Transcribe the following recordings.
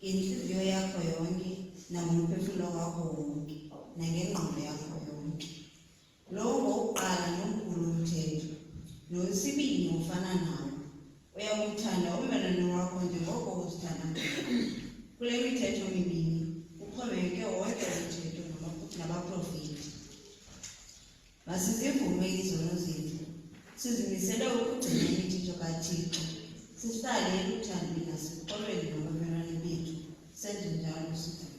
inhliziyo yakho yonke nangomphefumulo wakho wonke nangengqondo yakho yonke. Lowo ngokuqala nomkhulu umthetho. Nowesibini ufana nawo, uyakuthanda ummelwane wakho njengoko uzithanda ngawe. Kule mithetho mibini uxhomekeke wonke umthetho nabaprofeti. Masizivume izono zethu, sizimisele ukugcina imithetho kaThixo, sihlale ekuthandeni nasekuxolweni nabamelwane bethu, senze njalo sidalwe.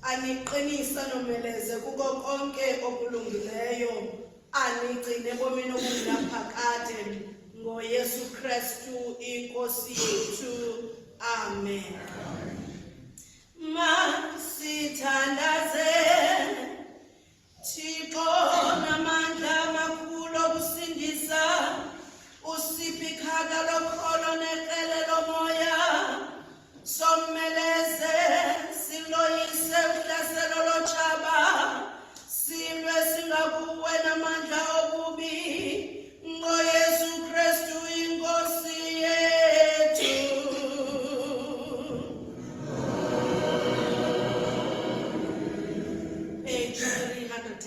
Aniqinisa nomeleze kuko konke okulungileyo, anigcine ebomini obungaphakade ngoYesu Kristu inkosi yethu. Amen. Masithandaze Thixo namandla amakhulu okusindisa, usiphe ikhaka lokholo neqele lomoya, someleze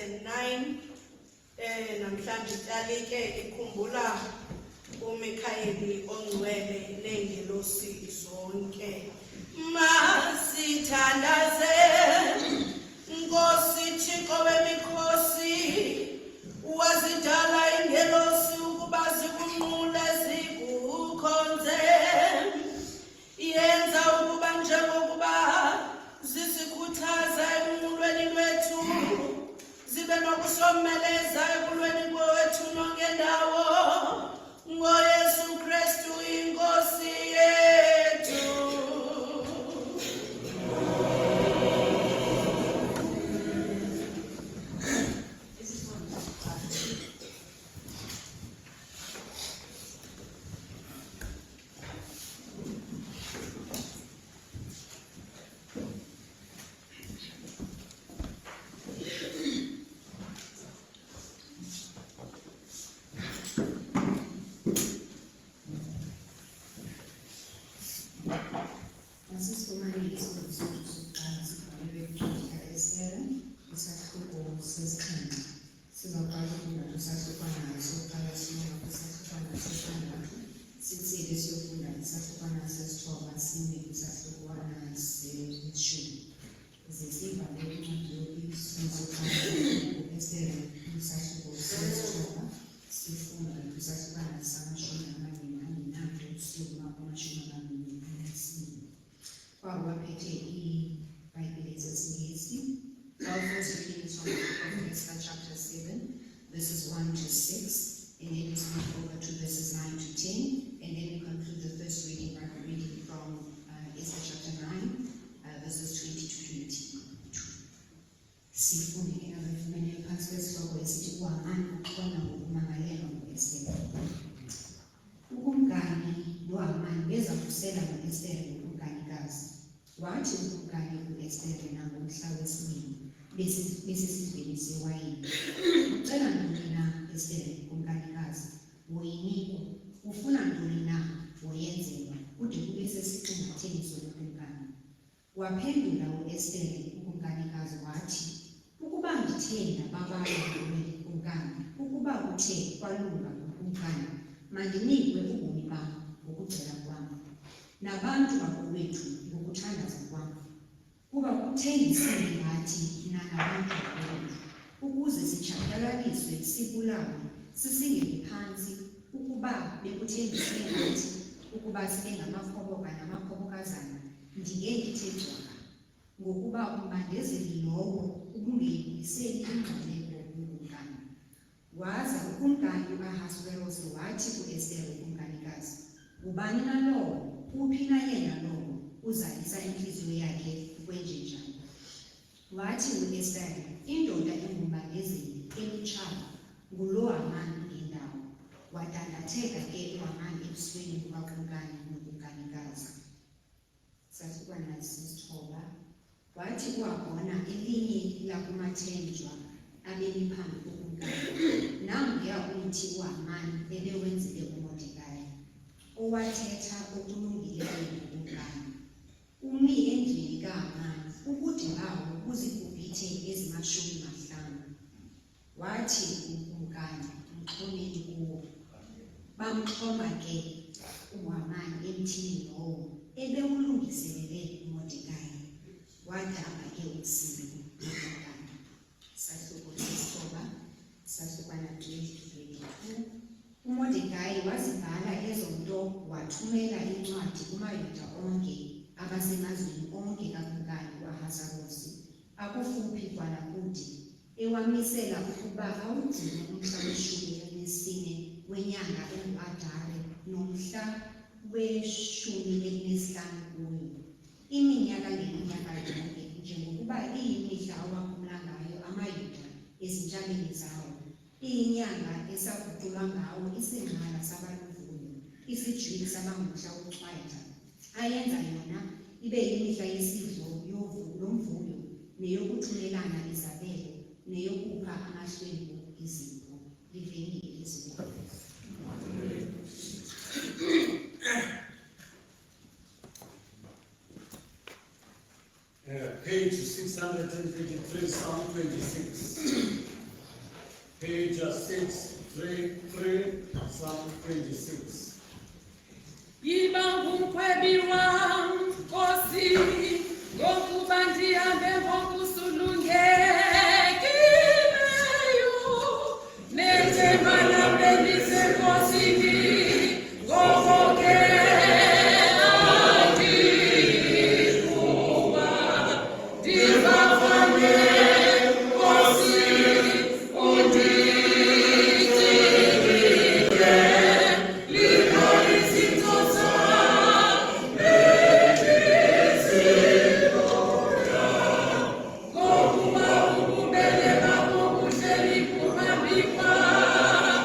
10:9. Namhlanje ityalike ikhumbula uMikhayeli ongcwele neengelosi zonke. Masithandaze Nkosi Thixo wemikhosi, wazidala ingelosi ukuba zikunqule zikukhonze. Yenza ukuba njengokuba zisikhuthaza ekunqulweni lwethu, zibe nokusomeleza ekulweni kwethu nongendawo. NgoYesu Kristu iNkosi yethu. Asisifumanile isikhathi sethu sokuqala sibhalelwe kuncwadi ka-Estere, isahluko sesixhenxe. Sizawuqala ukufunda kwisahlukwana sokuqala siyoma kwisahlukwana sesithandathu, sitsile siyofunda isahlukwana sesithoba, sime kwisahlukwana seshumi. Ze siyibhalele incwadi sokuqala u-Estere kwisahluko sesithoba, sifunda kwisahlukwana samashumi amabini aninanye kusukuma kumashumi amabini anesibini. Kwabo baphethe iBhayibheli zesiNgesi. Our first reading is from the book of Esther chapter 7, verses 1 to 6, and then we move over to verses 9 to 10, and then we conclude the first reading by reading from Esther chapter 9, verses 20 to 22. Sifunde abafumene phansi kwesihloko esithi uHamani uxona ngokumangalelwa ngo-Estere. Ukumkani noHamani beza kusela ngo-Estere ngokumkanikazi. Wathi ukumkani u-Estere nangomhla wesibili besesiveni sewayini. Ucela ntoni na, Estere kumkanikazi? Woyinikwa. Ufuna ntoni na? Woyenzelwa. Kude kube sesiqingatheni sobukumkani. Waphendula u-Estere ukumkanikazi wathi, ukuba ndithe ndababalwa kumkani, ukuba kuthe kwalunga kumkani, mandinikwe ubomi bam ngokucela kwam, nabantu bakowethu ngokuthandaza kwam. Kuba kuthembisile ngathi thina nabantu bakowethu, ukuze sitshatyalaliswe sibulawe, sisingene phantsi, ukuba bekuthembisile ngathi ukuba sibe ngamakhoboka namakhobokazana, ndinge ndithe cwaka, ngokuba umbandezeli lowo ubungeyibuyiseli ingqaleko yokumkani. Waza ukumkani uAhasuerus wathi ku-Estere ukumkanikazi, ubani na lowo, uphi na yena lowo, uzalisa inhliziyo yakhe ukwenjenjani? Wathi u-Estere, indoda engumbandezeli elutshayo ngulo Hamani ngendawo. Wadandatheka ke uHamani ebusweni bukakumkani nokumkanikazi. Sahlukwana sesithoba. Wathi wabona elinye lakumathenjwa abemi phambi kokumkani, nanguya umthi uHamani ebewenzile uModekayi, owathetha okulungileyo ngokumkani. Umi endlini kaHamani, ubude bawo buzigubhithe ezi50. Wathi ukumkani, mxhomeni kuwo. Bamxhoma ke uHamani emthini lowo ebewulungiselele uModekayi. Wadaba ke umsindo wokumkani. Sahluko sesithoba, sahlukwana 20-22. uModekayi wazibhala ezo nto, wathumela incwadi kumaYuda onke abasemazweni onke kakumkani uAhasuwerusi, akufuphi kwanakude, ewamisela ukuba awugcine umhla we-14 wenyanga engu-Adari nomhla we-15 kuyo, iminyaka ngeminyaka yonke, njengokuba iyimihla awaphumla ngayo amaYuda ezintabeni zawo, iyinyanga esaguqulwa ngawo isingqala sabaluvuyo, isijwili sabangumhla woCwayita, ayenza yona ibe yimihla yesidlo yomvuyo, neyokuthumelana izabelo, neyokupha amahlwempu izipho. Liveni elizwi. Page 633, Psalm 26. Page 633, Psalm 26. Yiba ngumkhwebi wam, Nkosi, ngokuba ndihambe ngokusulungekileyo, nethemba lam beliseNkosini, ngoko ke andikuba, ndivavanye, Nkosi, undijikile, likho izinto zam, ngokuba ububele bakho buhleli phambi kwam.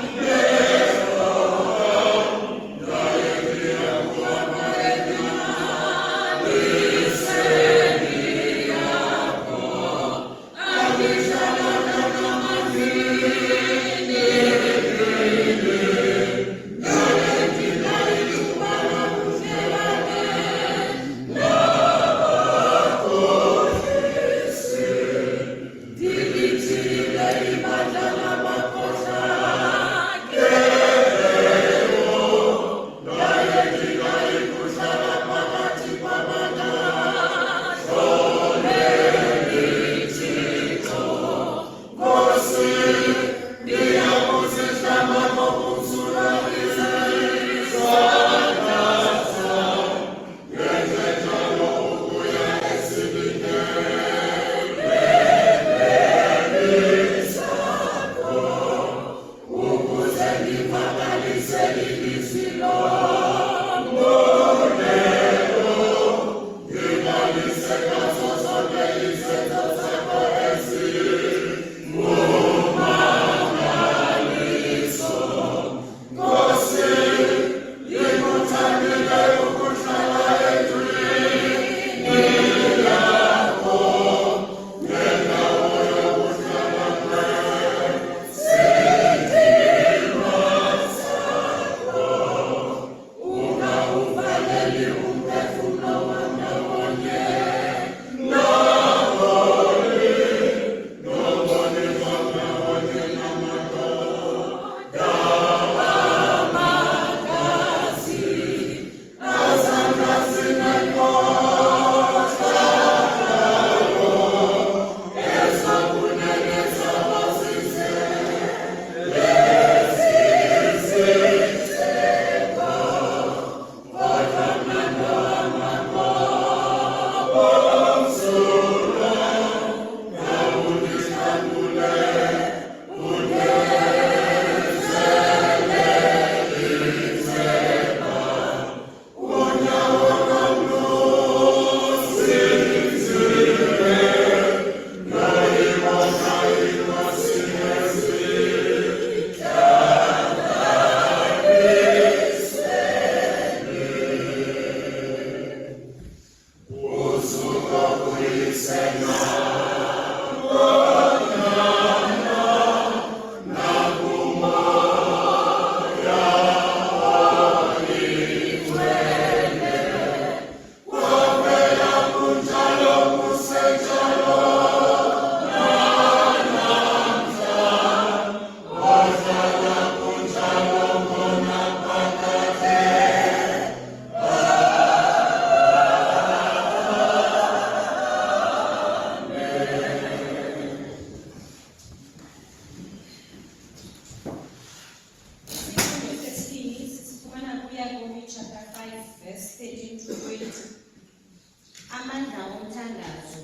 Amandla omthandazo.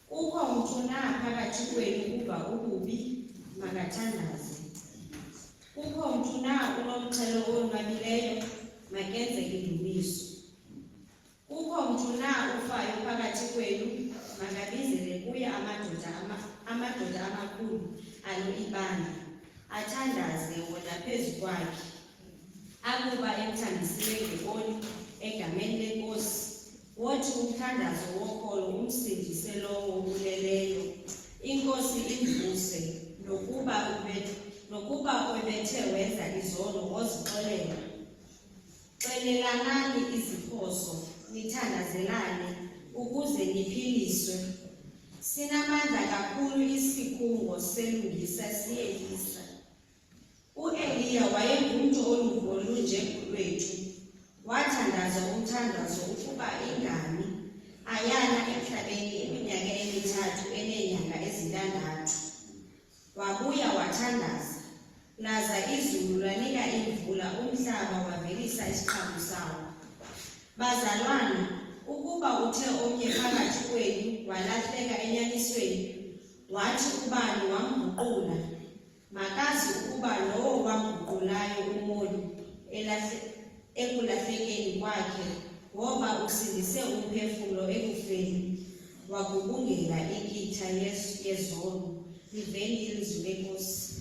Kukho mntu na phakathi kwenu uva ububi, makathandaze. Kukho mntu na unomxhelo owonwabileyo, makenze indumiso. Kukho mntu na ufayo phakathi kwenu, makabizele kuye amadoda amakhulu alo ibandla, athandaze wona phezu kwakhe, akuba emthambisile ngeboni egameni leNkosi. Wothi umthandazo wokholo umsindise lowo ubuleleyo, iNkosi imvuse, nokuba kwebethe wenza izono ozixolela. Xelelanani iziphoso, nithandazelane, ukuze niphiliswe. Sinamandla kakhulu isikhulu isifungo selungisa siyelisa. U-Eliya wayengumntu oluvo lunjengolwethu, wathandaza umthandazo ukuba ingami, ayana emhlabeni iminyaka 3 eneenyanga ezintandathu. Wabuya wathandaza, laza izulu lanika imvula, umhlaba wavelisa isiqhamo sawo. Bazalwana, ukuba uthe omnye phakathi kwenu walahleka enyanisweni, wathi ubani wamguqula, makazi ukuba lowo wamguqulayo umoli ekulahlekeni kwakhe, ngoba usindise umphefumlo ekufeni, wagubungela inkitha yezono. Liveni ilizwi lenkosi.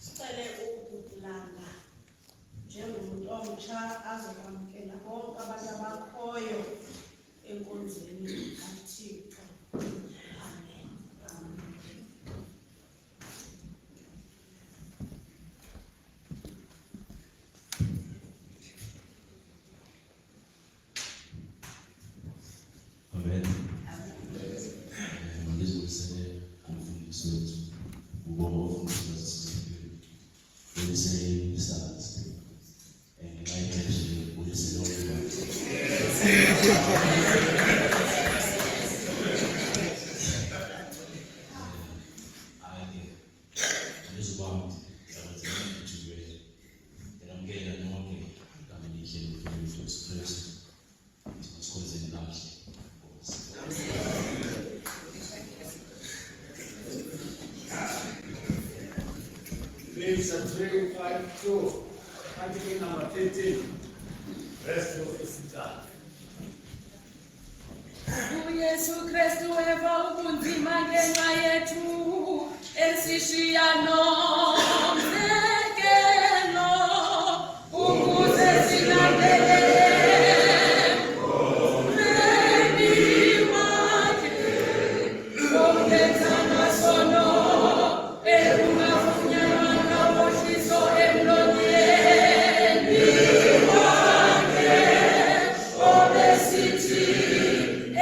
Sicele ukubulanga njengomuntu omtsha azokwamkela bonke abantu abakhoyo enkonzweni kaThixo. Amen. Amen. Mangezokusele umfundisi wethu ubonga umfundisi wasesibili. Bese isazi. Ngayithe uliselo Please, 352, article number 13. Rest of the Sita. uYesu Kristu eva ubunzima ngenxa yethu esishiya nomzekelo ukuze silandele umreni wakhe ongenza nasono ekungafunyanwa ngabohliso emlonyeni wakhe obesithi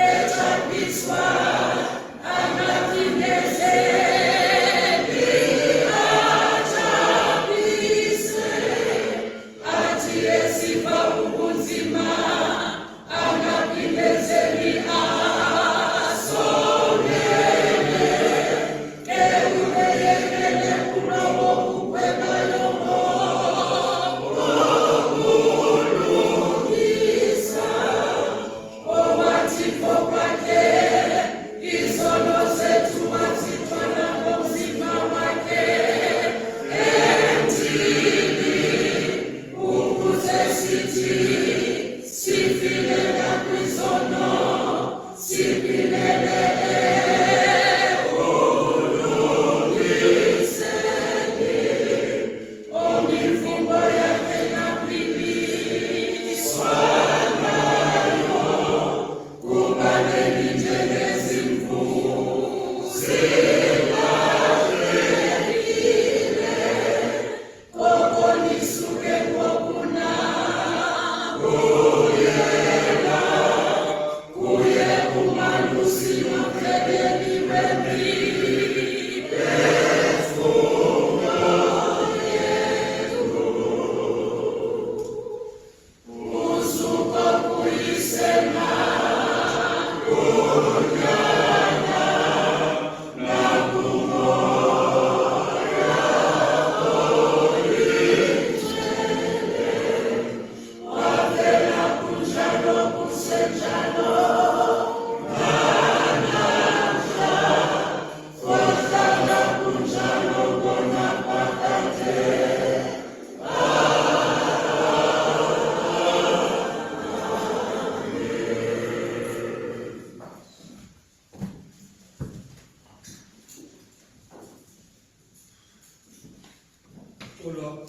echapiswa angaphindezeli achapise athi esiva ubunzima angaphindezeli asongele ekuleyekele kulowo kukwebalomo okulungisa owathi kwakhe izono zethu wazithwala ngomzimba wakhe emthini ukuze sithi sifilela kwizono siphilele ekulungiseni omifungo yakhe naphiliswa kubaleli njengezimvu zilahlekile koko lisuke ngokunakuyela kuye umalusi nomhlebeli wemiphefumlo yethu usuka kuyisena Tolo,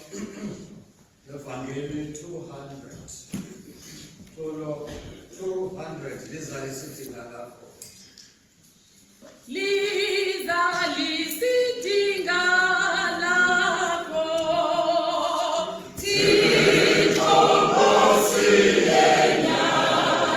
Evangeli 200. Tolo 200. Lizali sithi ngalapho. liza lisidinga lakho Thixo Nkosi yenyaniso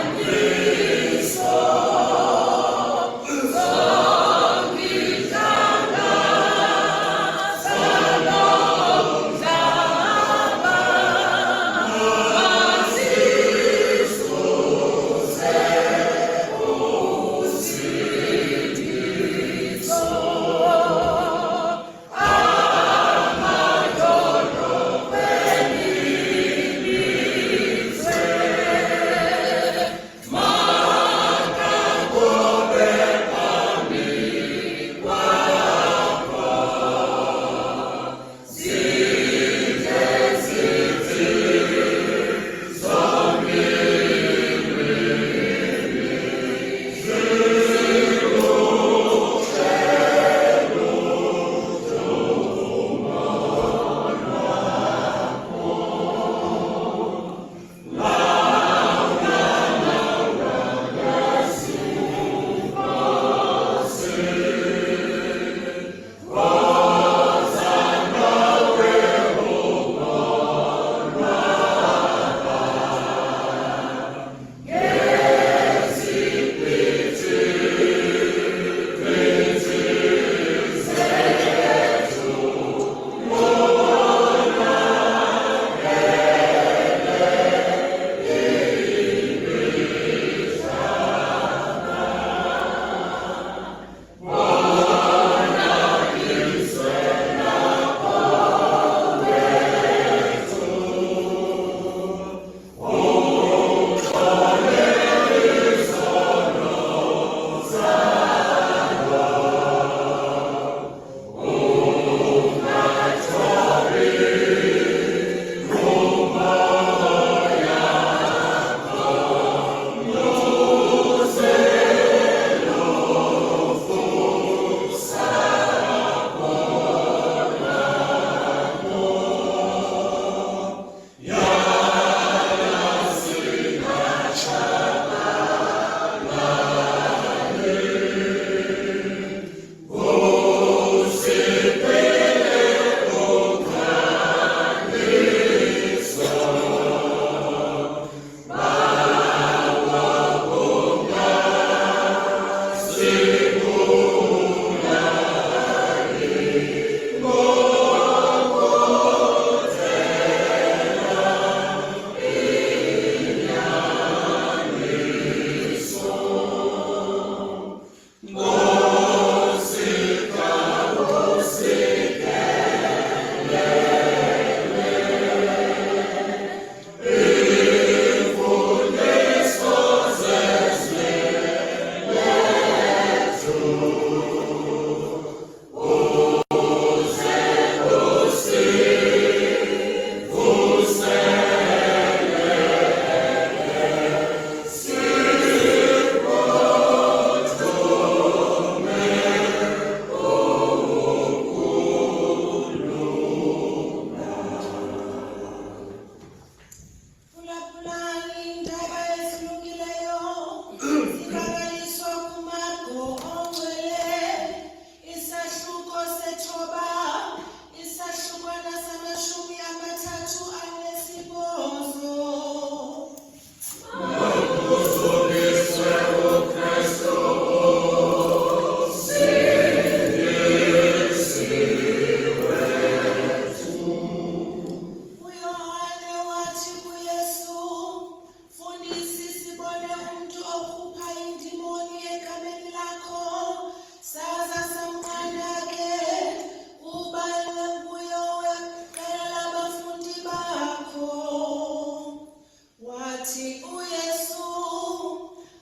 wathi uYesu,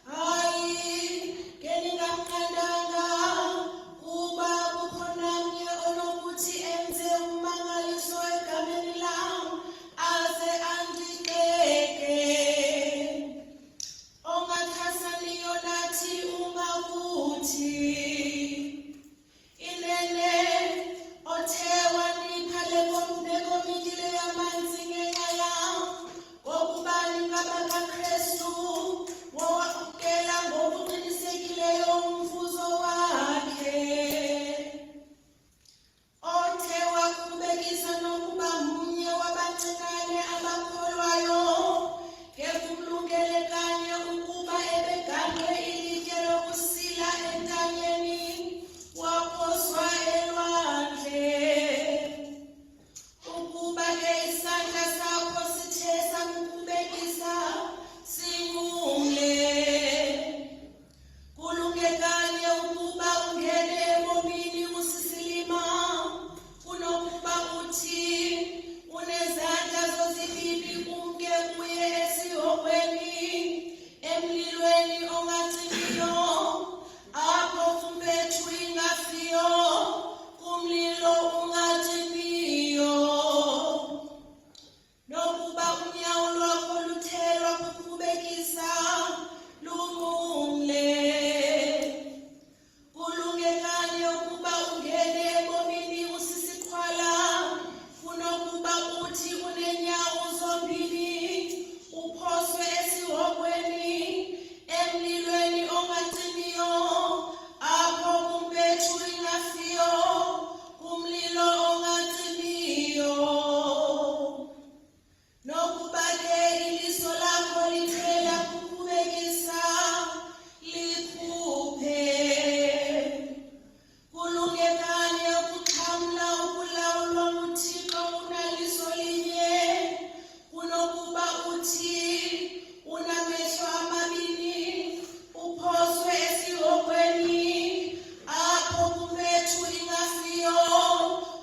hayi ke ningamqandanga kuba kukhona mnye onokuthi enze umangaliso egameni lam aze andigxeke. Ongathasaniyo nathi ungakuthi inene othe wanipha lekomiti yamanzi ngenxa yam ngokuba ningabakaKrestu wowamkela ngokuqinisekileyo umvuzo wakhe, othe wakhubekisa nokuba mnye wabancinane abakholwayo ngekumlungele kanye ukuba ebegadwe ilitye lokusila entanyeni waphoswa elwandle. Ukuba ke isandla sakho sithe samkhubekisa singumle, kulunge kanye ukuba ungene ebomini usisilima kunokuba uthi unezandla zozibini umke kuye esihogweni emlilweni ongacimiyo, apho kumpethu ingafiyo kumlilo ungacimiyo. Nokuba unyawo lwakho luthe lwakukhubekisa lungumle, kulunge kanye ukuba ungene ebomini usisikhwala kunokuba uthi unenyawo zombini uphoswe esihogweni emlilweni ongacimiyo, apho kumpethu ingafiyo kumlilo ongacimiyo. Nokuba ke iliso lakho lithe lakukhubekisa likhuphe, kulunge kanye ukuxhamla ukulawulwa nguThixo unaliso linye kunokuba uthi unamehlo amabini uphoswe esihogweni, apho kumpethu ingafiyo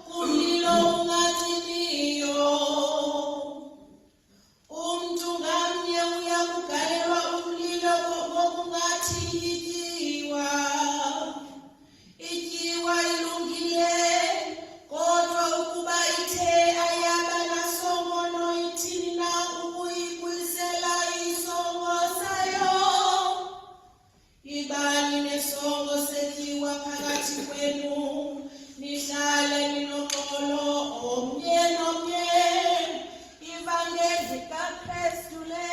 kumlilo ungacimiyo. Umntu ngamnye uyakugalelwa umlilo ngokungathi yityiwa. Ityiwa ilungile, kodwa ukuba ithe ayaba nasongono ithini na ukuyibuyisela isongo sayo? Ibani nesongo setyiwa phakathi kwenu, nihlale ninoxolo omnye nomnye. Ivangeli kaKrestu le.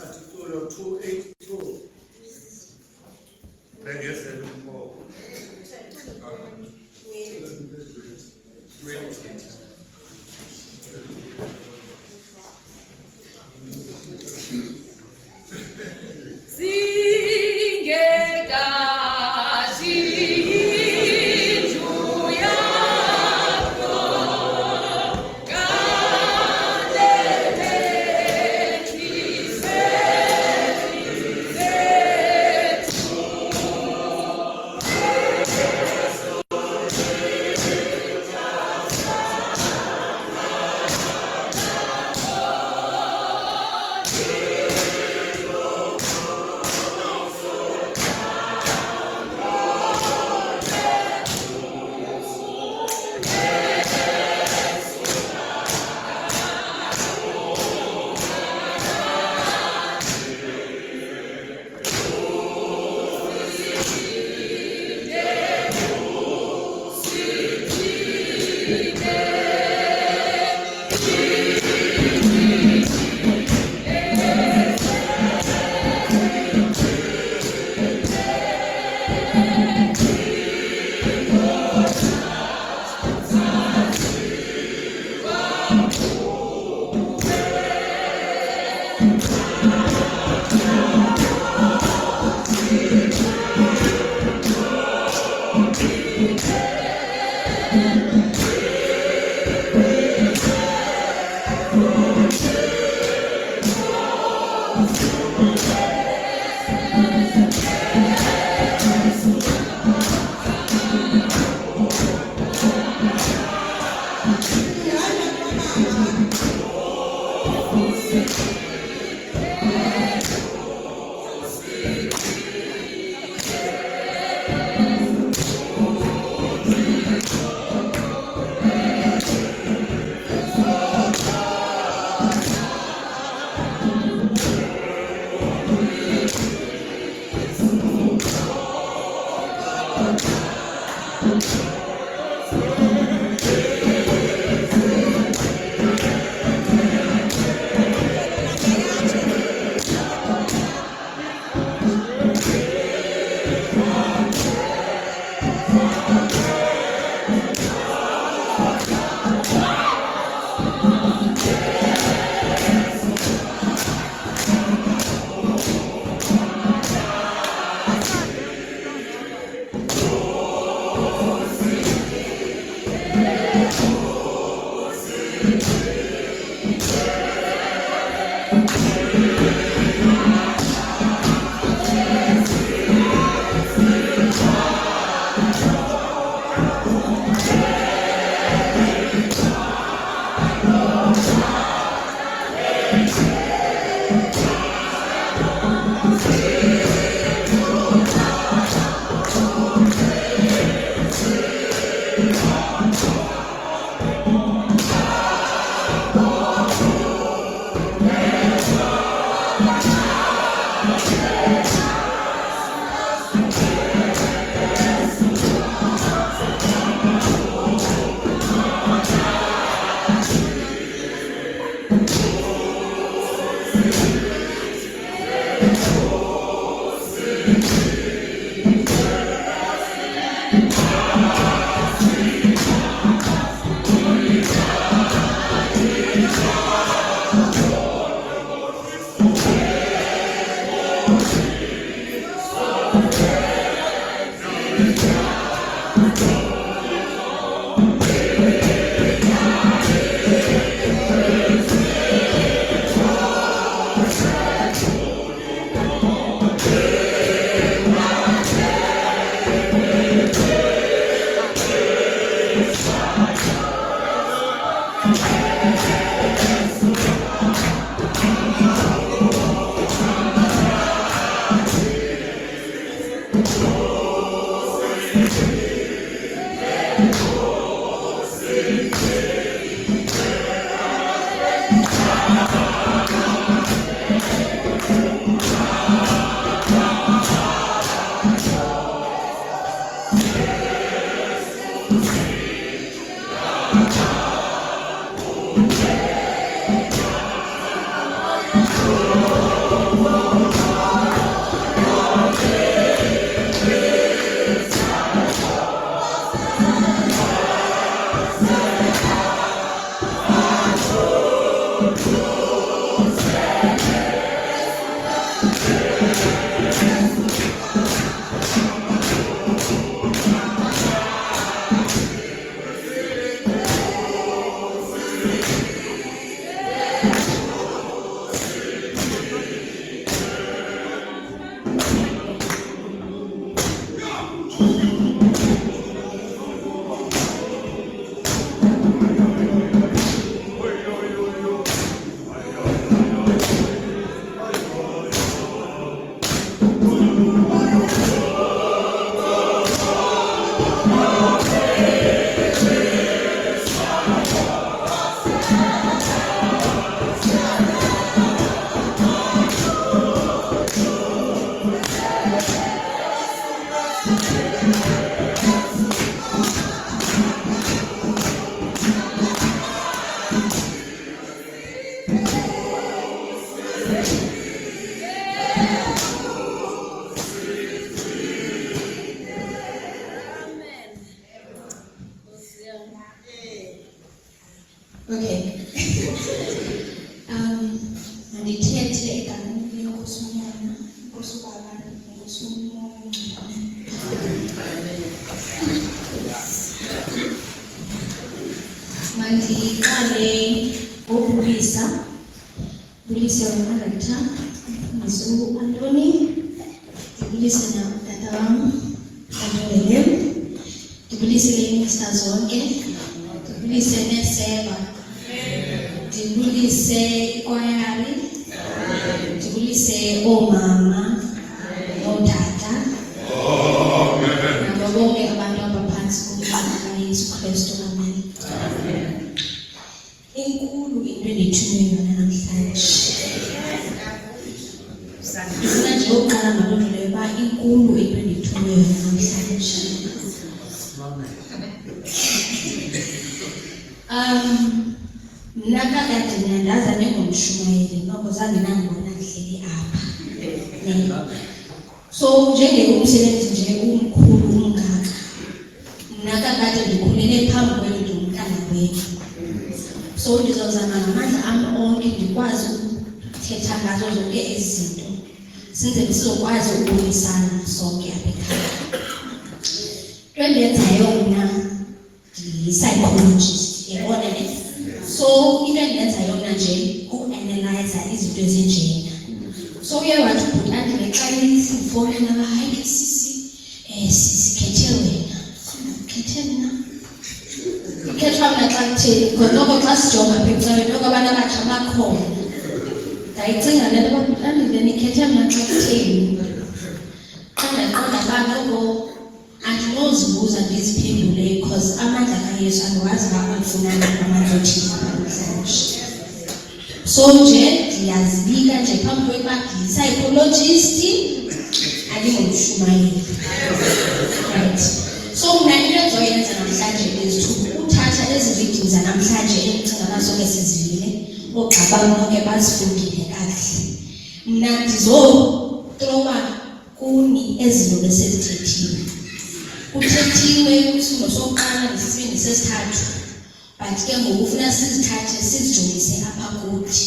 Article 282. Bengezela umbobo. 20. Singekathi indlu yakho kalelethise Okay. Mandithethe egameni lenkosi uMnyana, inkosi uBaba, inkosi uMoya oNgcwele. Mandiqale ngokubulisa, bulise uMaratha, bulise uAntoni, ndibulise natata wam, uNtolele, ndibulise iiminister zonke, ndibulise neSeba, ndibulise ikwayari, ndibulise oomama, nootata, nabo bonke abantu abaphantsi komhlaba kaYesu Kristu. Amen. Inkulu into endithunywe yona namhlanje. Ndifuna nje uqala ngaloo nto leyo uba inkulu into endithunywe yona namhlanje. Mna kakade ndiyandaza ndingumshumayeli, noko zange nandibona ndihleli apha. So njengomsebenzi nje umkhulu ungaka, mna kakade ndikhulele phambi kwendlu umntana wethu. So ndizozama ngamandla am onke ndikwazi ukuthetha ngazo zonke ezi zinto, sinze sizokwazi ukubonisana sonke apha ekhaya. Into endiyenzayo mna ndi-psychologist, yabona ne? So into endiyenzayo mna nje kuanalyza izinto ezinjena. So uye wathi ubhuti andile xa sifowunela uba hayi sisi, sikhethe wena. Ukhethe mna? Ikhethwa mna xa kutheni? Because noko xa sijonga apha ecaweni noko abantu abatsha bakhona. Ndayicinga le nto uba bhuti andile nikhethe mna xa kutheni? Xa ndaqonda uba noko andinozibuza ndiziphendule because amandla kaYesu andiwazi uba alifumana amandla othini namhlanje. So nje ndiyazibika nje phambi kwekuba ndiyi-psychologist, andingomshumayeli. Right. So mna into endizoyenza namhlanje is to uthatha ezi videos zanamhlanje endicinga uba sonke sizivile, oogxa bam bonke bazifundile kakuhle. Mna ndizotrowa kuni ezi zinto besezithethiwe. Kuthethiwe kwisifundo sokuqala nesesibini nesesithathu, but ke ngoku ufuna sizithathe sizijongise apha kuthi.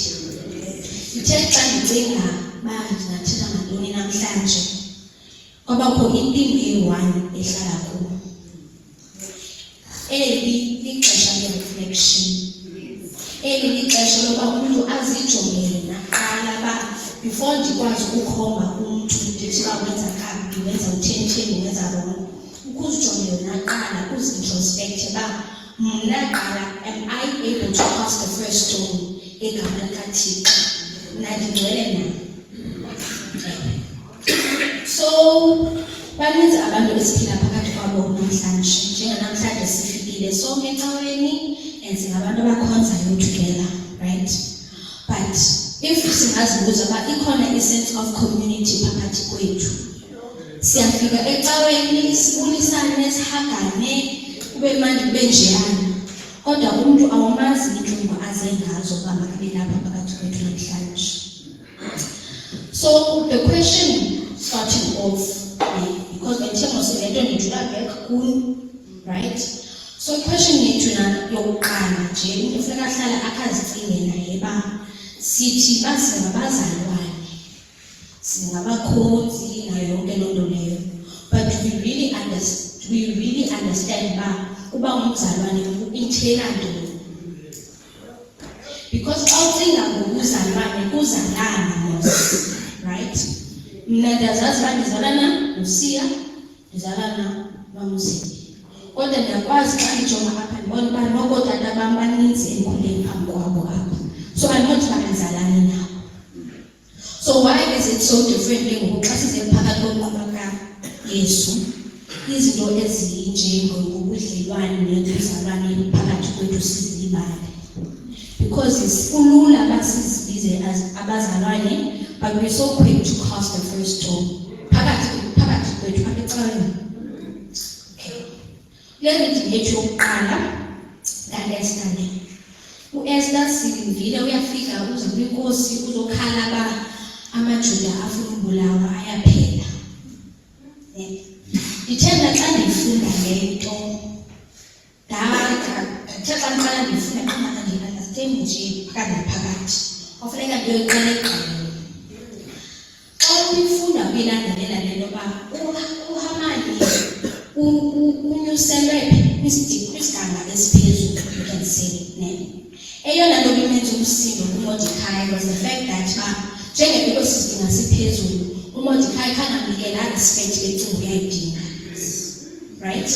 Ndithe xa ndicinga uba ndingathetha ngantoni namhlanje, kwabakho intim eyi-1 ehlala kulo. Eli lixesha le-reflection. Eli lixesha loba umntu azijongele naqala uba before ndikwazi ukukhomba umntu ndithi uba wenza kakubi, wenza utheni, wenza rongo, ukuzijongela naqala, uzi-introspecte uba mna qala am I able to cast the first stone egameni likaThixo? Mna ndigcwele na? So baninzi abantu esiphila phakathi kwabo namhlanje. Njenganamhlanje sifikile sonke ecaweni and singabantu abakhonzayo together, right? But if singazibuza uba ikhona i-sense of community phakathi kwethu, siyafika ecaweni sibulisane, sihagane, kube mandi kube njeyana, kodwa umntu awumazi injongo aze ngazo uba makabe lapha phakathi kwethu namhlanje. So the question starting off, because bendithengose le nto ndidlula back kuni, right? So question yethu yokuqala nje umntu ufika ahlala akazicinge naye uba sithi uba singabazalwane, singabakhonzi nayo yonke loo nto leyo, but we really understand uba umzalwane intshela ntoni. Because xa ucinga ngobuzalwane kuzalana mos, right? Mna ndiyazazi uba ndizalana noSiya, ndizalana noMzimbi, kodwa ndiyakwazi xa ndijonga apha ndibona uba noko tata bam baninzi endikhuleni phambi kwabo apha, so andinothi uba ndizalane nabo. So why is it so different ngoku xa size phakathi komnquma kaYesu, izinto ezinjengobudlelwane nobuzalwane phakathi kwethu sizilibale? Because kulula uba sizibize as abazalwane, but we're so quick to cast the first stone phakathi kwethu apha ecaweni. Le reading yethu yokuqala kaEsther le. uEsther sivile uyafika uza kwinkosi uzokhala uba amaJuda afuna ubulawa ayaphela. Ndithanda xa ndifunda le nto, ndathe xa ndiqala ndifunda same nje phakathi naphakathi ofuneka nto yokuqala egqibile xa uyifunda ukuyilandelela le nto yoba uHamani unyuselwe kwisiganga esiphezulu, you can say, ne? Eyona nto imenza umsindo kuMordekhai was the fact that njengento sisidinga siphezulu, uMordekhai khangamnikela respect becinga uyayidinga, right?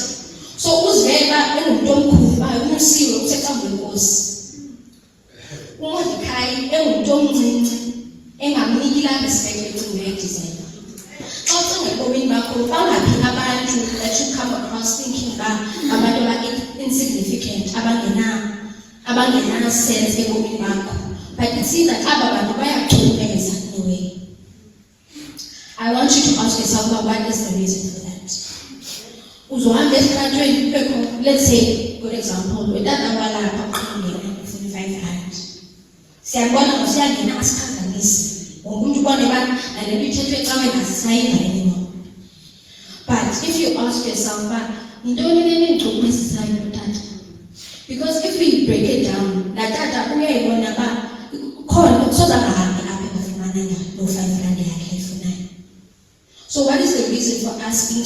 So uzivele uba engumntu omkhulu uba umsiwe usecangwe inkosi. uMordekhai engumntu omncinci engamniki laa respect becinga uyayidizela. Xa ucinga ebomini bakho bangaphi abantu that you come across thinking uba abantu aba-insignificant abangena-sense ebomini bakho, but it seems that aba bantu bayachukumeza in a way. I want you to ask yourself, what is the reason for that? Uzohamba esitratweni kubekho, let's say, good example, wetata walapha uqhubeka 45 rand. Siyabona ngosiyangena asiphazamisi. Wonke umuntu ubone uba nale nto ithethwe ecaweni asisayiva anymore. But if you ask yourself, yintoni le ningixhulumezisayo tata? Because if we break it down, laa tata uyayibona uba khona soze angahambi apha engafumananga loo 5 rand yakhe ayifunayo. So what is the reason for us being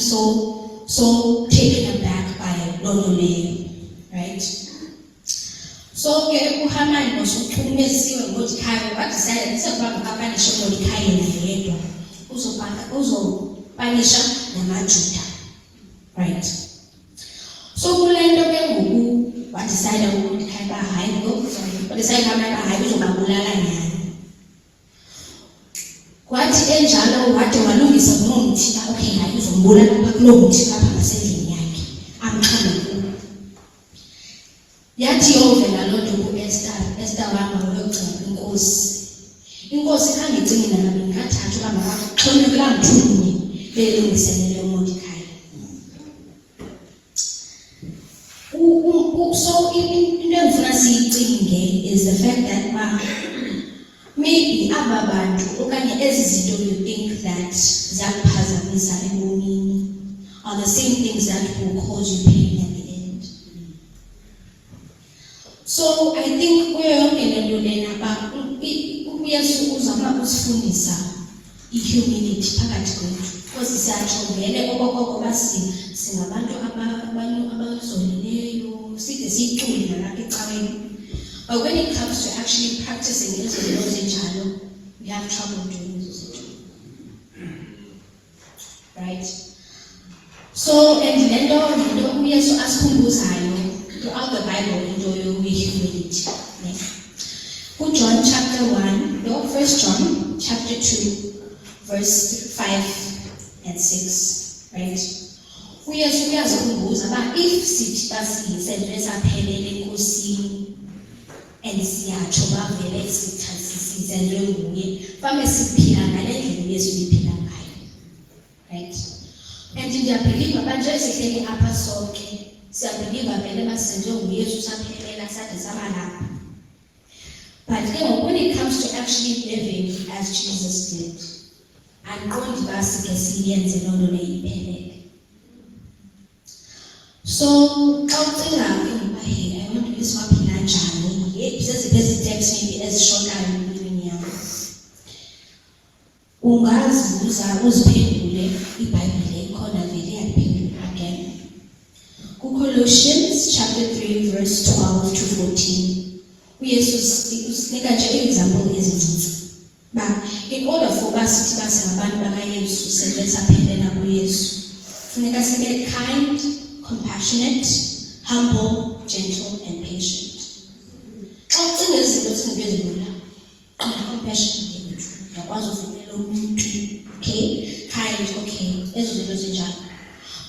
so taken aback by loo nto leyo, right? So ke uHamani nosuchumesiwe ngoMordekhai wadicide sekuba makapanishe uMordekhai yedwa uzopanisha namaJuda, right? So kule nto ke ngoku wadicide uMordekhai uba hayi wadicide uHamani uba hayi uzobabulala nyani. Kwathi enjalo wade walungisa kuloo mthi okay hayi uzombulala apha kuloo mthi apha ngasendlini yakhe amxhame kuwo. Yathi yovela loo nto Esther wahamba wayogcina inkosi khange icinge nangabini kathathu uba makaxhome kulaa mthunye belungiselele uMordekhai. So into endifuna siyicinge is the fact that maybe aba bantu okanye ezi zinto you think that ziyakuphazamisa ebomini are the same things that will cause you pain at the end. So I think kuyo yonke le nto lena uYesu uzama usifundisa i-humility phakathi kwethu, because siyatsho vele okokoko singabantu abazolileyo side siyicule nalapha ecaweni. But when it comes to actually practicing izinto ezinjalo, we have trouble doing those things. Right? So, and lento uYesu asikhumbuzayo throughout the Bible into humility. John chapter 1, no, 1 John chapter 2, verse 5 and 6. Right? uYesu uyasikhumbuza uba if sithi basisenze saphelele enkosini and siyatsho bavele sizenze nguye fame siphila ngale ndlela uYesu uyiphila ngayo, right? And ndiyabhiliva banje sihleli apha sonke siyabhiliva vele basenze nguYesu saphelela sade sabalapha. But when it comes to actually living as Jesus did, andiqondi uba sike siyenze loo nto leyo iphelele. So xa ucinga ke ngoba I want uYesu waphila njani, zeziphi ezi-steps maybe ezishotayo empilweni yakho, ungazibuza uziphendule. IBhayibhile ikhona vele iyaphendula again. KuColossians chapter 3 verse 12 to 14 uYesu usinika nje i-example ezincinci uba in order for uba sithi basingabantu bakaYesu senze saphelela kuYesu funeka sibe kind, compassionate, humble, gentle and patient. Xa ucinga izinto ezinto ezilula, compassionate uyakwazi uvumela umuntu, okay, kind, okay, ezo zinto zinjalo.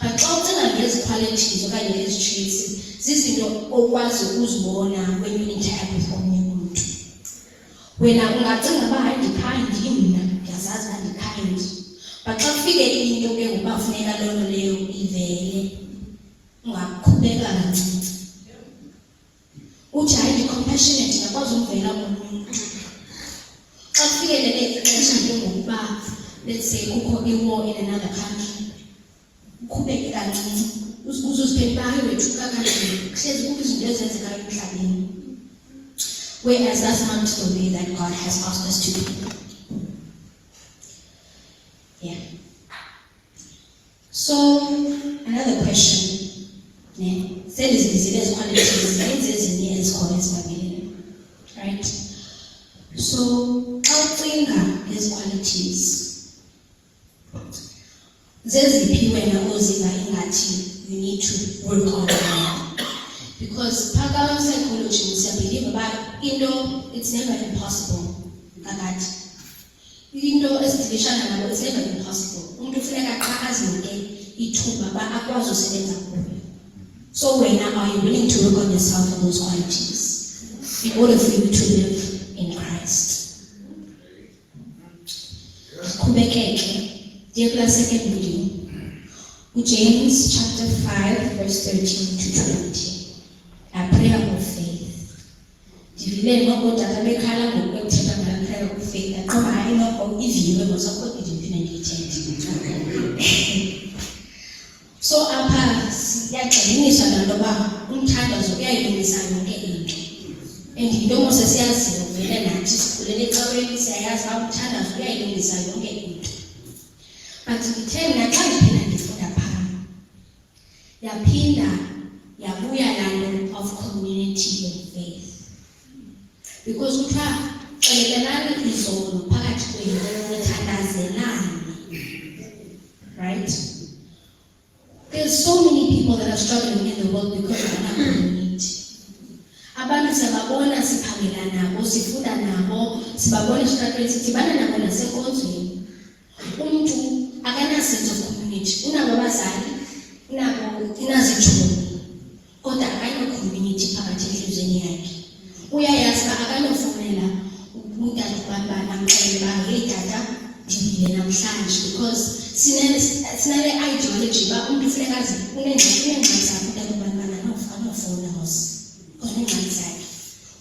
But xa ucinga ngezi qualities okanye ezi traits zizinto okwazi ukuzibona when you interact with omnye umuntu. Wena ungacinga uba hayi ndi-kind mna ndiyazazi uba ndi-kind, but xa kufike into ke ngoba funeka loo nto leyo ivele ungaqhubeka kancinci. Uthi hayi ndi-compassionate ndiyakwazi ukuvela komnye umuntu. Xa kufikelele ixesha ke ngokuba let's say kukho i-war in another country, uqhubeke kancinci uzuziphendula hayi wethuka kanjani, kuhlezi kukho izinto ezenzekayo emhlabeni. Whereas that's not the way that God has asked us to be. Yeah. So, another question. Say these qualities, right? So, outfinger these qualities. You need to work on them. Because Pagam psychology is a belief about it's never impossible. It's never impossible. So when are you willing to work on yourself and those qualities in order for you to live in Christ? Dear second reading, James chapter 5 verse 13 to 20. A prayer of faith. Prayer of faith. So apha siyaxabiniswa nantoba umthandazo uyayilungisa yonke into. And into mose siyaziyo vele nathi sikhulele ecaweni siyayazi uba umthandazo uyayilungisa yonke into. But ndithe mna xa ndiphinda ndifunda phaa yaphinda yabuya laa nto of community of faith. Because kuthiwa xelekelani izolo phakathi kwenu nithandazelane. Right? There's so many people that are struggling in the world because of our community. Abantu siyababona siphangela nabo, sifunda nabo, sibabona esiqaqeni sidibana nabo nasenkonzweni. Umuntu akana-sense of community. Unabo abazali, inaziitshomi, kodwa akano-community phakathi entliziyweni yakhe. Uyayazi uba akanofowunela umntana ubani amxelele uba hey tata ndibile namhlanje, because sinale ideology uba umntu funeka azi uneengxaki zakhe umntana ubani anofowuna mos because uneengxaki zakhe.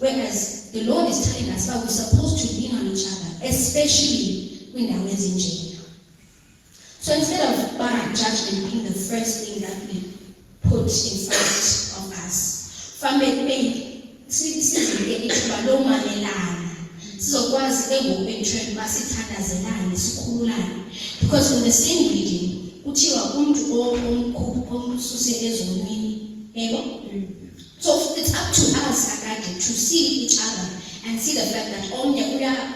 Whereas the Lord is telling us that we're supposed to lean on each other, especially kwindawo ezinjena. So instead of judgment being the first thing that we put in front of us, sizike ithuba lomamelana sizokwazi ke ngoku entrend uba sithandazelane sikhululane. Because in the same reading kuthiwa umntu omsuse ezonweni, yebo. So it's up to us kakade to see each other and see the fact that omnye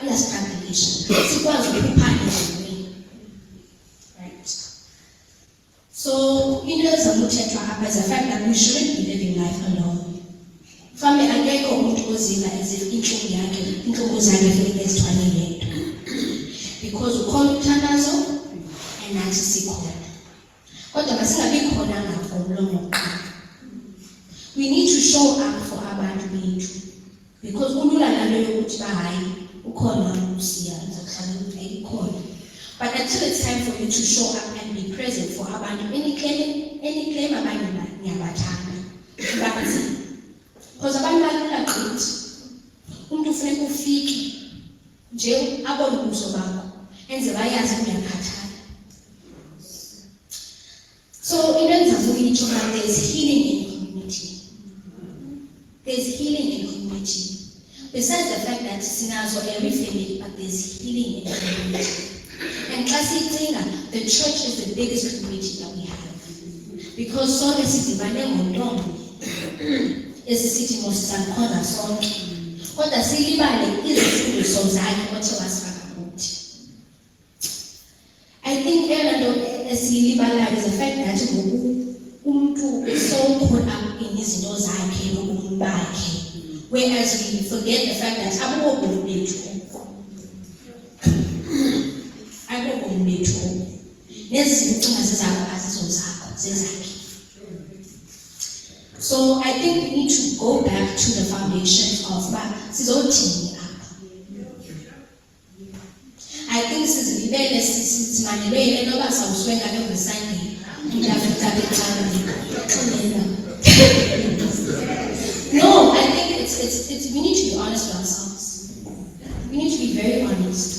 uyastruglisha sikwazi ukuphuphana ezonweni. Right? So into ezamuthethwa apha is the fact that we shouldn't be living life alone. Family angekho umuntu oziva as if intlungu zakhe funeka ezithwale yedwa. Because ukhona umthandazo and nathi sikhona. Kodwa masingabi khona ngomlomo qha. We need to show up for abantu bethu. Because kulula nalo yokuthi hayi ukhona usiya ngizohlala ukuthi ikhona. But until it's time for you to show up and be present for abantu, any claim abanye niyabathanda. Bathi because abantu balula gqithi. Umuntu ufuneka ufike nje abone ubuso bakho enze bayazi uyakhathala. So into endizafuyitsho uba there's healing in community. There's healing in community. Besides the fact that sinazo every family, but there's healing in community. And Klasitinga, the church is the biggest community that we have. Because so the city is a city most sakhona sonke. Kodwa silibale izifundiso zakhe othe wasifaka kuthi. I think eyona esilibalayo is the fact that umuntu is so caught up in izinto zakhe nobomi bakhe. Whereas we forget the fact that abobomi bethu nezinto zezakho azizo zakho zezakhe. So I think we need to go back to the foundation of sizothini apha. I think sizilibele simandelele noba sawuswenga every Sunday. No, I think it's we need to be honest with ourselves. We need to be very honest.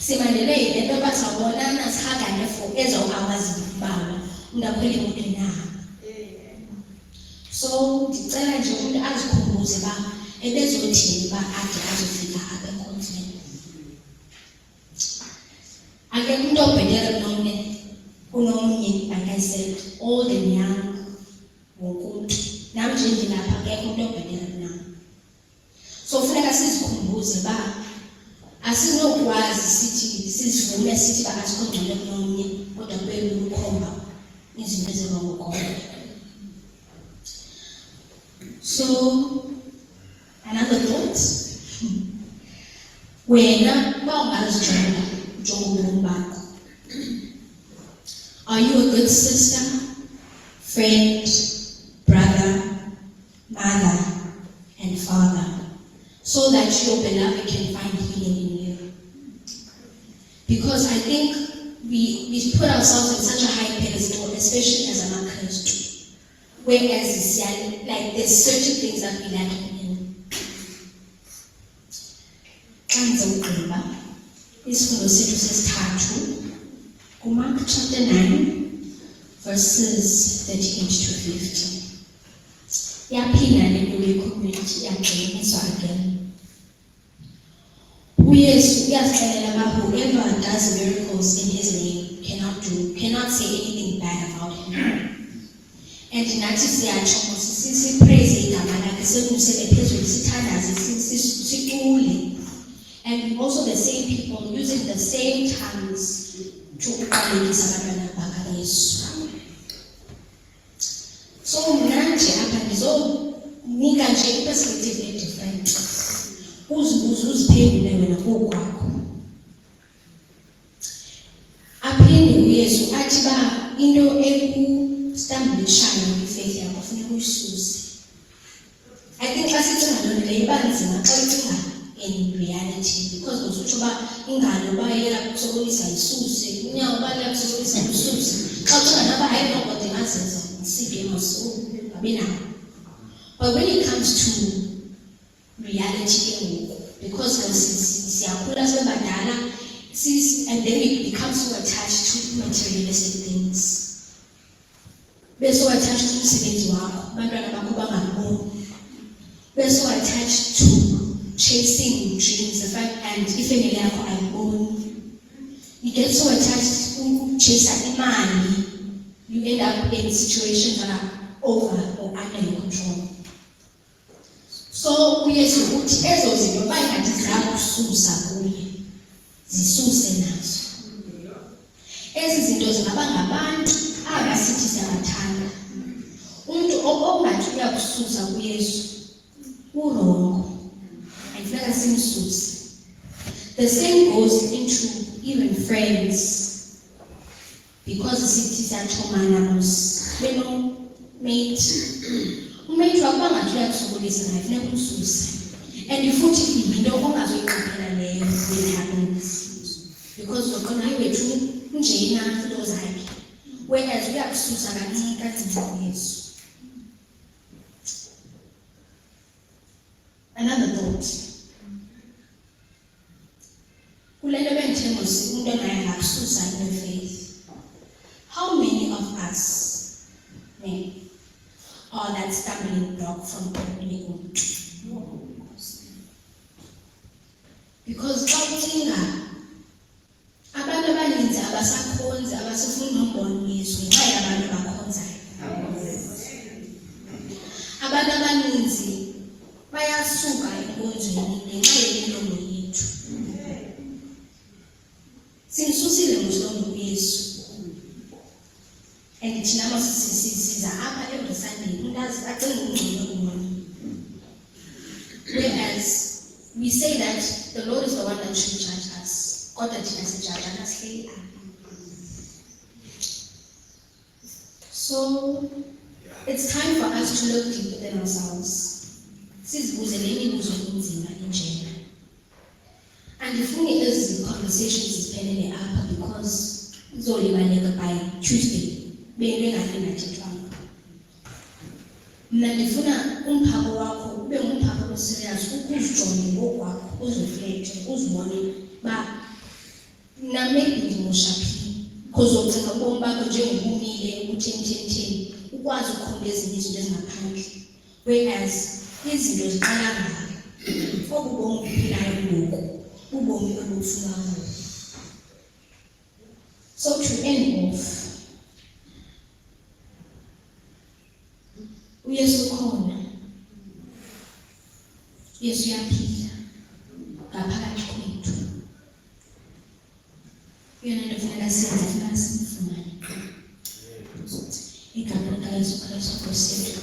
Simandelele noba sawubonana sihagane for ezo hours zimbalwa ungakhweli imoto na. So ndicela nje umuntu azikhumbuze uba ebezothini uba ade azofika apha enkonzweni. Akekho umntu obhetere kunomnye, like I said, old and young, wonke umntu. Nam nje ndilapha akekho umntu obhetere kunam. So funeka sizikhumbuze uba asinokwazi sizivume sithi uba asikho ngcono kunomnye, kodwa kube lukhomba izinto ezirongo kodwa. So another thought, wena uba ungazijonga ujonga ubomi bakho. Are you a good sister, friend, brother, mother, and father, so that your beloved can find healing in you? Because I think we put ourselves in such a high pedestal, especially as a Christian, whereas like there's certain things that we lack in. Isifundo sethu sesithathu Mark chapter 9 verses 38 to 50. Yaphinda le nto ye-community yagxiniswa again. uYesu uyasixelela uba whoever does miracles in his name cannot say anything bad about him. And nathi siyatsho sipraise igama lakhe, sikusele phezulu, sithandaze, sicule. And also the same people using the same tongues to uqalekisa abantwana bakaYesu. So mna nje apha ndizonika nje i-perspective e-different. Uziphendule wena kokwakho. Aphinde uYesu athi uba into ekustambulishayo kwi-faith yakho funeka uyisuse. I think xa sicinga loo nto leyo iba nzima xa icinga in reality, because uzotsho uba ingalo uba yelakusokolisa yisuse, unyawo uba liyakusokolisa yisuse. Xa ucinga naba hayi noko ndingazenza ndisiphe mabe nawo. But when it comes to reality, because siyakhula sebadala, and then we become so attached to materialistic things. We're so attached to umsebenzi wakho, abantwana bakho bangaboni. We're so attached to chasing dreams, the fact, and ifemeli yakho ayiboni. You get so attached to chasing imali, you end up in situations that are over or under your control. So uYesu uthi ezo zinto bayingathi ziyakususa kuye, zisuse nazo. Ezi zinto zingaba ngabantu abasithi siyabathanda. Umuntu ongathi uyakususa kuYesu urongo, and funeka simsuse. The same goes into even friends, because sithi siyaxhomana mate. Umate wakho bangathi uyakusokolisa naye funeka umsuse. And futhi yinto ongazoyiqaphela leyo when it happens, because uzoqonda hayi wethu unjena into zakhe, whereas uyakususa kancinci kuYesu. Another thought. Kule nto bendithe umntu naye angakususa in faith. How many of us are that stumbling block from opening up? Because xa ucinga abantu abaninzi abasakhonzi, abasifuni nombona uYesu ngenxa yabantu abakhonzayo. Abantu abaninzi bayasuka enkonzweni ngenxa yemilomo yethu. Simsusile ngomlomo uYesu. And thina masisiza apha every Sunday umuntu acinga ungcono kunomnye. Whereas we say that the Lord is the one that should judge us. Kodwa thina sijajana sihleli apha. So it's time for us to look deep within ourselves. Sizibuze le mibuzo inzima injena. Andifuni ezi conversations ziphelele apha because izolibaleka by Tuesday. Bento engathi nathethwanga. Mna ndifuna umphako wakho ube ngumphako oserious, ukuzijonge ngokwakho, uziflekte, uzibone uba mna maybe ndimosha phi. Because ucinga ubomi bakho njengobumile ukutheni, ukwazi ukukhomba ezinye izinto ezingaphandle. Whereas izinto ziqala ngayo obu bomi buphilayo ngoku ubomi obufuna ngoku. So to end off, uYesu ukhona, Yesu uyaphila ngaphakathi kwethu. Yena nto funeka siyenze, funeka simfumane igama likaYesu Kristu Nkosi yethu.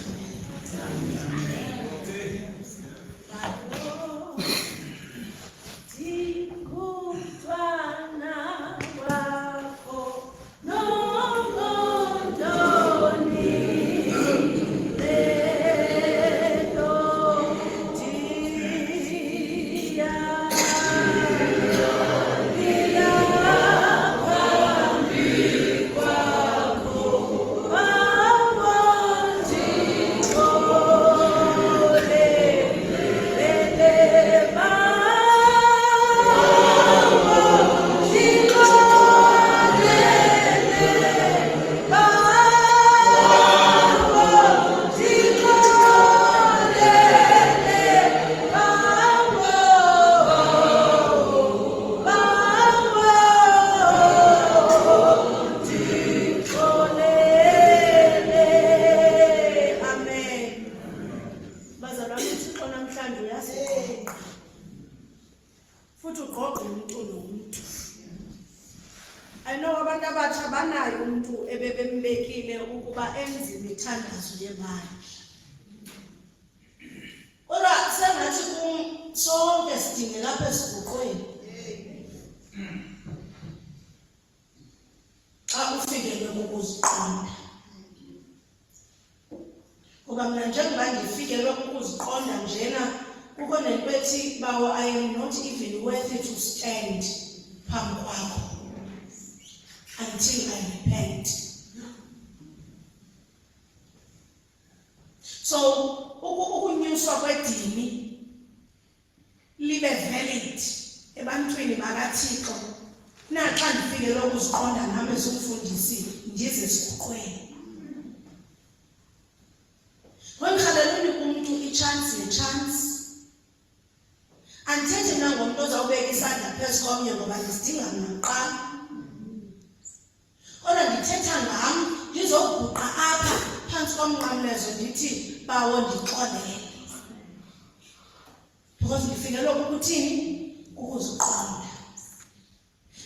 Futhi uqoqe umuntu nomuntu. I know abantu abatsha banayo umuntu ebebembekile ukuba enze imithandazo yemali. Kodwa sengathi sonke sidinge lapha esiguqweni. Xa ufikelwe ukuziqonda. Ngoba mina njengoba ngifikelwe ukuziqonda njena kukho nento ethi bawo I am not even worthy to stand phambi kwakho until I repent. So ukunyuswa kwedini libe valid ebantwini bakaThixo naxa ndifikelwe ukuziqonda nami esumfundisi ndize esiguqweni. Wengikhaleluni umuntu i-chance andithethi mna ngomuntu ozawubeka isandla phezu komnye ngoba ndisidinga mna kuqala. Kodwa ndithetha ngam ndizobhuqa apha phantsi komnqamlezo ndithi bawo ndixolele. Because ndifikelwe kukuthini? Kukuziqonda.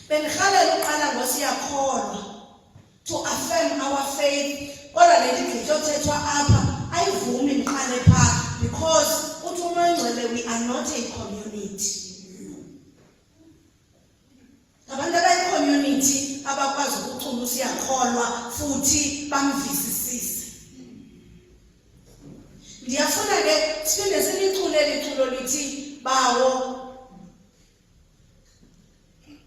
Bendirhalela uqala ngosiyakholwa to affirm our faith. Kodwa le nto ithethwa apha ayivumi ndiqale phaa because uthi uMangcwele we are not a community. Abantu abayi-community abakwazi ukucula usiyakholwa futhi bamvisisise. Ndiyafuna ke siphinde silicule liculo lithi bawo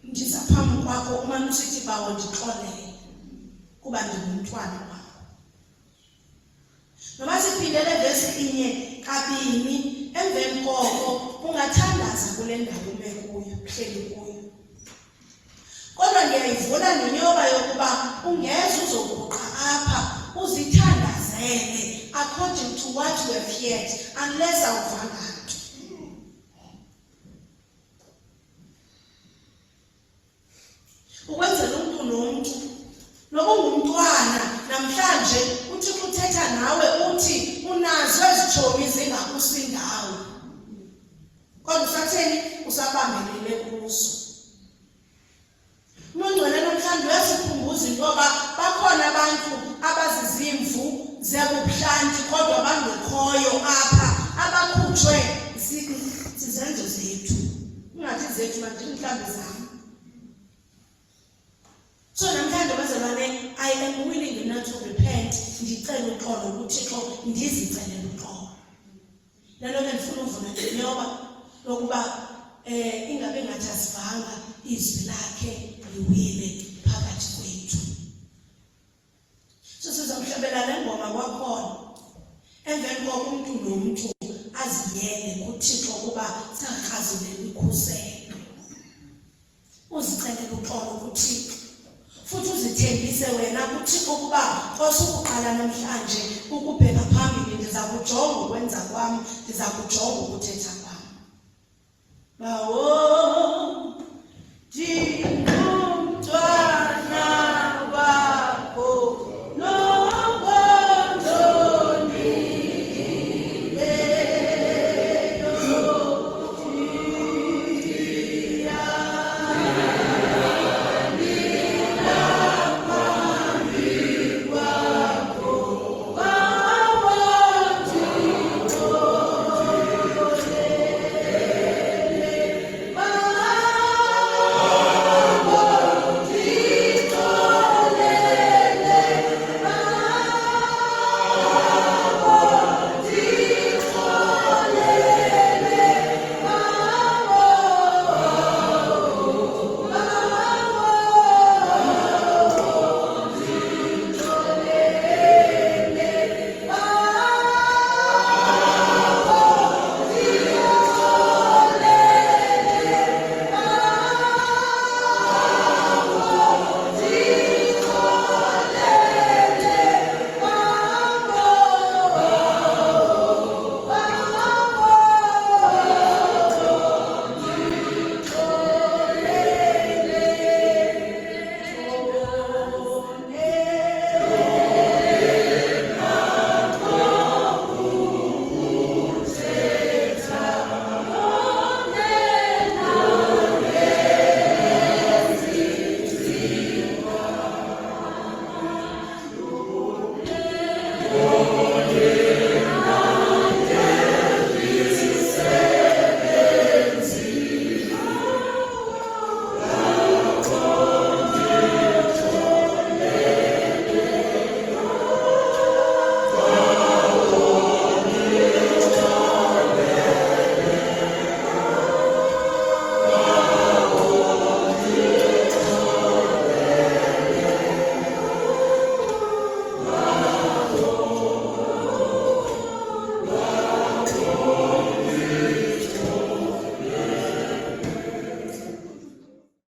ndiza phambi kwakho umane usithi bawo ndixolele kuba ndingumntwana wakho. Noma siphindele vesi inye kabini emveni koko ungathandaza kule ndawo ume kuyo uhleli kuyo. Kodwa ngiyayivula nenyoba yokuba ungeze uzoguqa apha uzithandazele according to what you have heard unless awuvanga nto. Ukwenzela umuntu nomuntu noba ungumntwana namhlanje uThixo uthetha nawe uthi unazo ezitshomi zingakusindawo. Kodwa usatheni usabambelele kuso. UMangcwele namhlanje uyasikhumbuza intoba bakhona abantu abazizimvu zebubuhlanti kodwa bangekhoyo apha abakhutshwe zizenzo zethu. Ungathi zethu mandithi mhlawumbi zam. So namhlanje bazalwane I am willing not to repent. Ndicela uxolo kuThixo ndizicelele uxolo. Lelo ke ndifuna uvuna njengoba lokuba ingabe ngathi asivanga izwi lakhe liwile phakathi kwethu. So sizamhlabela le ngoma kwakhona. Emveni koko umuntu nomuntu aziyele kuThixo kuba singakhazilela ikhuselo. Uzicelele uxolo kuThixo. Futhi uzithembise wena kuThixo kuba osukuqala namhlanje ukubheka phambili ndiza kujonga ukwenza kwam, ndiza kujonga ukuthetha kwam. Bawo